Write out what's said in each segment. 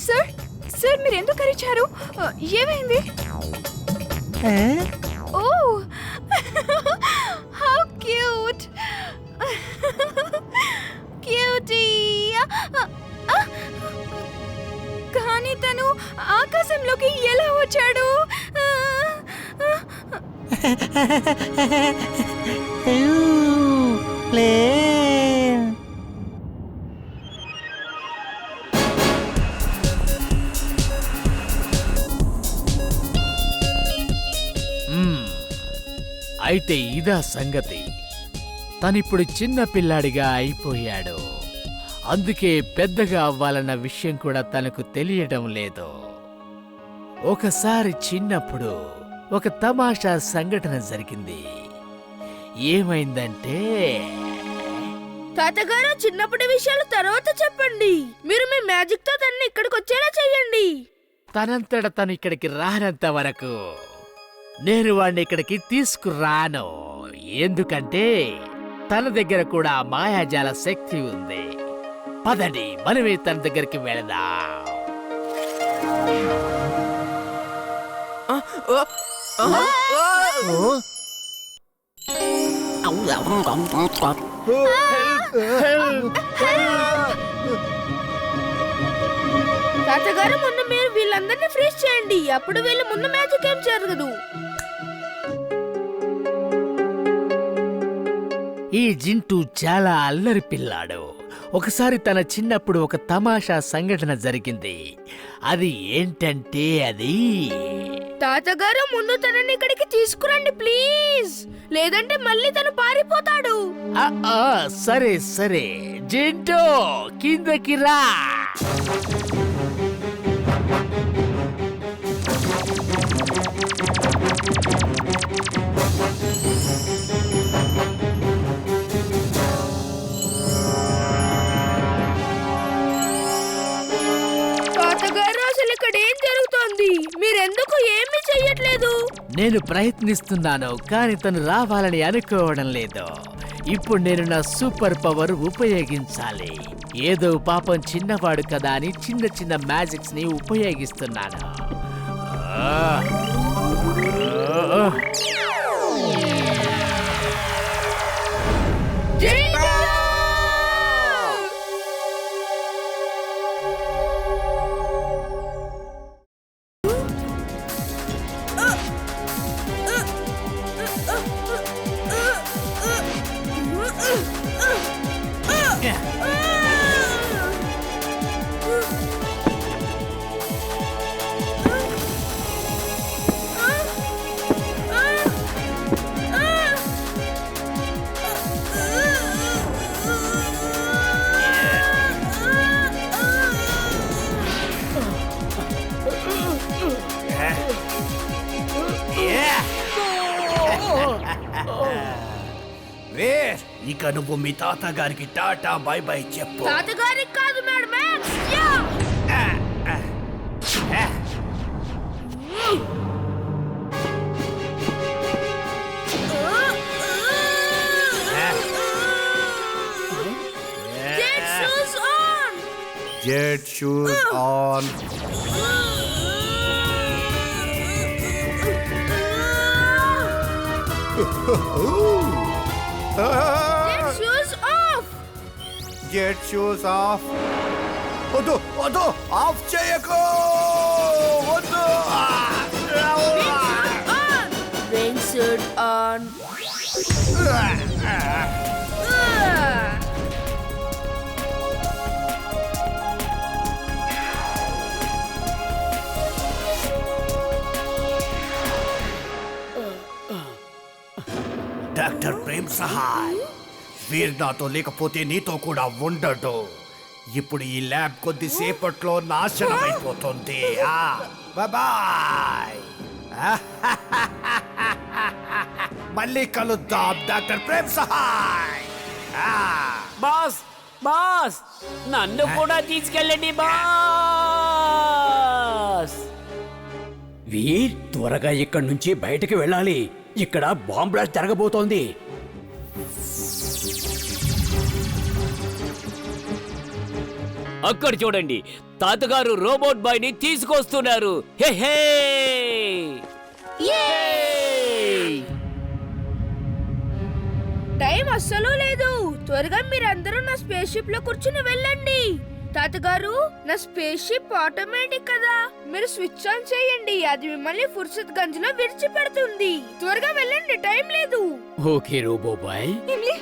Sir sir మీరు ఎందుకు అరిచారు? ఏమైంది? Oh how cute cutie. కానీ తను ఆకాశంలోకి ఎలా వచ్చాడు? అయితే ఇదా సంగతి. తనిప్పుడు చిన్న పిల్లాడిగా అయిపోయాడు. అందుకే పెద్దగా అవ్వాలన్న విషయం కూడా తనకు తెలియడం లేదు. ఒకసారి చిన్నప్పుడు ఒక తమాషా సంఘటన జరిగింది. ఏమైందంటే, తాతగారు చిన్నప్పటి విషయాలు తర్వాత చెప్పండి. మీరు మీ మ్యాజిక్ తో తనని ఇక్కడికి వచ్చేలా చెయ్యండి. తనంతట తను ఇక్కడికి రానంత వరకు నేను వాడిని ఇక్కడికి తీసుకురాను. ఎందుకంటే తన దగ్గర కూడా మాయాజాల శక్తి ఉంది. పదండి, మనమే తన దగ్గరికి వెళదాం. తాతగారు ముందు మీరు వీళ్ళందరినీ ఫ్రీజ్ చేయండి. అప్పుడు వీళ్ళ ముందు మ్యాజిక్ ఏం జరగదు. ఈ జింటూ చాలా అల్లరి పిల్లాడు. ఒకసారి తన చిన్నప్పుడు ఒక తమాషా సంఘటన జరిగింది. అది ఏంటంటే, అది తాతగారు ముందు తనని ఇక్కడికి తీసుకురండి ప్లీజ్, లేదంటే మళ్ళీ తను పారిపోతాడు. సరే సరే జింటూ, కిందకి రా. మీరెందుకు ఏమీ చెయ్యట్లేదు? నేను ప్రయత్నిస్తున్నాను, కానీ తను రావాలని అనుకోవడం లేదు. ఇప్పుడు నేను నా సూపర్ పవర్ ఉపయోగించాలి. ఏదో పాపం చిన్నవాడు కదా అని చిన్న చిన్న మ్యాజిక్స్ ని ఉపయోగిస్తున్నాను. ఇక నువ్వు మీ తాతగారికి టాటా బై బై చెప్పు. తాతగారికి కాదు madam. Jet shoes on. Get shoes off. Get shoes off. వద్దు వద్దు, ఆఫ్ చేయకు. వద్దు. Wingsuit on. Doctor Prem Sahay, వీరు నాతో లేకపోతే నీతో కూడా ఉండడు. ఇప్పుడు ఈ ల్యాబ్ కొద్దిసేపట్లో నాశనమైపోతుంది. బాయ్. మళ్ళీ కలుద్దాం doctor Prem Sahay. Boss boss, నన్ను కూడా తీసుకెళ్ళండి బాస్. వీర్, త్వరగా ఇక్కడి నుంచి బయటకు వెళ్ళాలి. ఇక్కడ బాంబ్ బ్లాస్ట్ జరగబోతోంది. అక్కడ చూడండి, తాతగారు రోబోట్ బాయ్ ని తీసుకొస్తున్నారు. హే హే! టైం అస్సలు లేదు. త్వరగా మీరందరూ నా స్పేస్ షిప్ లో కూర్చుని వెళ్ళండి. తాతగారు, నా స్పేస్ షిప్ ఆటోమేటిక్ కదా, మీరు స్విచ్ ఆన్ చేయండి. అది మిమ్మల్ని ఫుర్సత్ గంజ్ లో విడిచిపెడుతుంది. త్వరగా వెళ్ళండి, టైం లేదు. Okay robo boy. Imli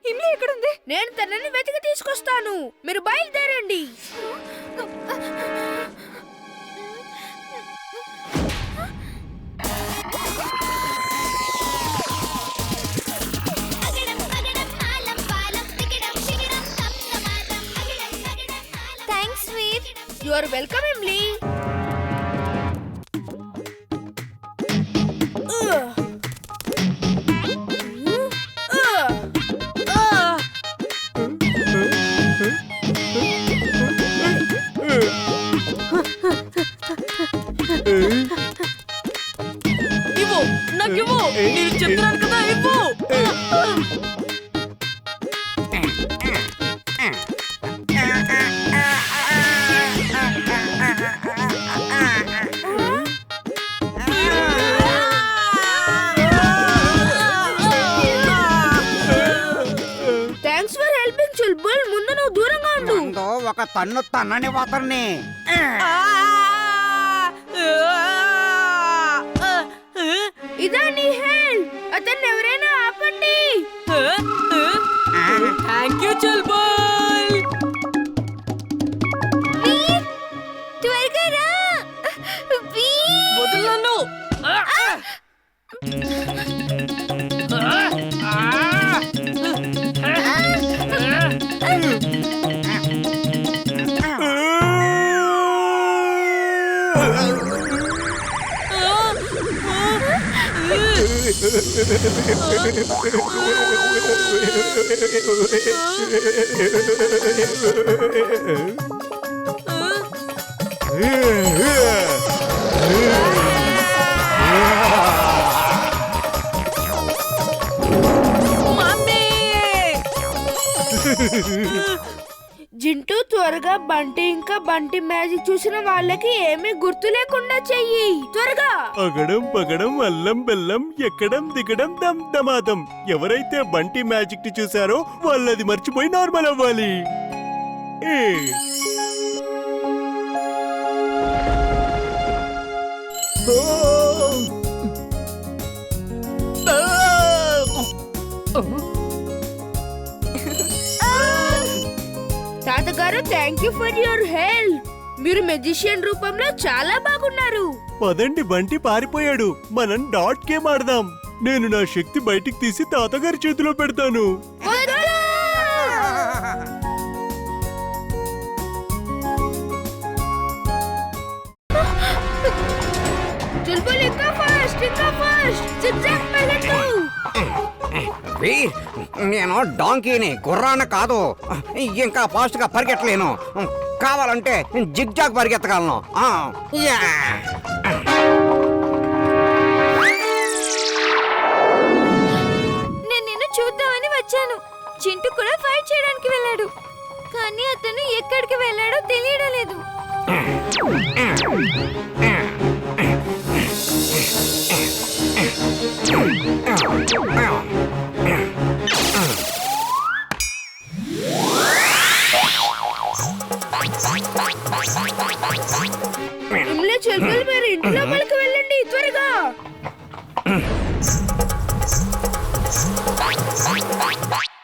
Imli ఎక్కడుంది? నేను తనని వెతికి తీసుకొస్తాను. మీరు బయలుదేరండి. Thanks Veer. You are welcome Imli. ఇవ్వు, నాకివ్వు. నేను చెప్తున్నాను కదా, ఇవ్వు. Thanks for helping Chulbul. ముందు నువ్వు దూరంగా ఉండు. ఒక తన్ను తన్నని వాతర్ని. ఇదా నీ హెల్ప్. అతన్ని ఎవరైనా ఆపండి. Thank you Chulbul. వీర్, త్వరగా రా. వీర్. వదులు నన్ను. జింటూ, త్వరగా బంటి ఇంకా బంటి మ్యాజిక్ చూసిన వాళ్ళకి ఏమీ గుర్తు లేకుండా చెయ్యి. త్వరగా. అగడం పగడం అల్లం బెల్లం ఎక్కడం దిగడం దమ్ దమాదం. ఎవరైతే బంటి మ్యాజిక్ ని చూసారో వాళ్ళది మర్చిపోయి నార్మల్ అవ్వాలి. తాతగారు, thank you for your help. మీరు మెజిషియన్ రూపంలో చాలా బాగున్నారు. పదండి, బంటి పారిపోయాడు. మనం డాట్ గేమ్ ఆడదాం. నేను నా శక్తి బయటికి తీసి తాతగారి చేతిలో పెడతాను. చుల్బుల్, ఇంకా ఫాస్ట్, ఇంకా ఫాస్ట్. జిగ్జాగ్ వెళ్ళండి. వీర్, నేను డాంకీని, గుర్రాన్ని కాదు. ఇంకా ఫాస్ట్ గా పరిగెట్టలేను. కావాలంటే జిగ్జాగ్ పరిగెత్తగలను. యా. నేను నిన్ను చూద్దామని వచ్చాను. చింటూ కూడా ఫైట్ చేయడానికి వెళ్ళాడు, కానీ అతను ఎక్కడికి వెళ్ళాడో తెలియడం లేదు. ఇమ్లీ, చుల్బుల్, మీరు ఇంట్లో వాళ్ళకి వెళ్ళండి త్వరగా.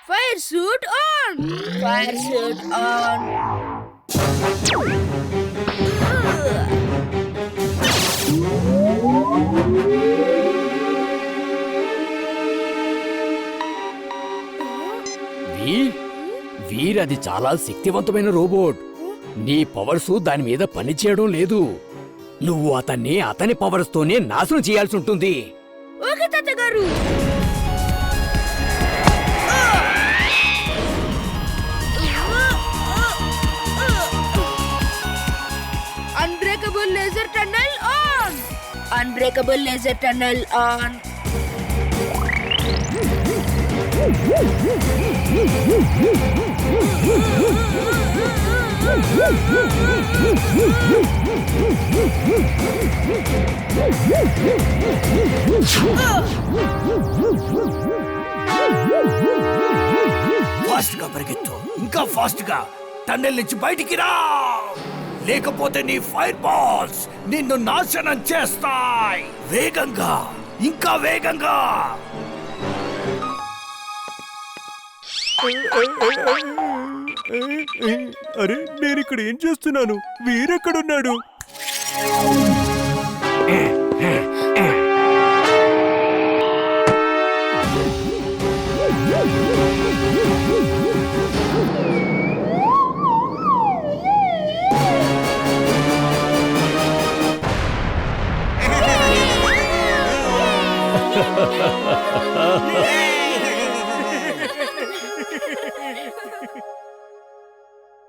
Fire suit on. Fire suit on. Veer, అది చాలా శక్తివంతమైన రోబోట్. నీ పవర్స్ దాని మీద పనిచేయడం లేదు. నువ్వు అతన్ని అతని పవర్స్ తోనే నాశనం చేయాల్సి ఉంటుంది. ఓకే తాతగారు. Unbreakable laser tunnel on. Unbreakable laser tunnel on. Fast గా పరిగెత్తు, ఇంకా ఫాస్ట్ గా టన్నెల్ నుంచి బయటికి రా, లేకపోతే నీ ఫైర్ బాల్స్ నిన్ను నాశనం చేస్తాయి. వేగంగా, ఇంకా వేగంగా. అరే నేను ఇక్కడ ఏం చేస్తున్నాను? వీరెక్కడున్నాడు?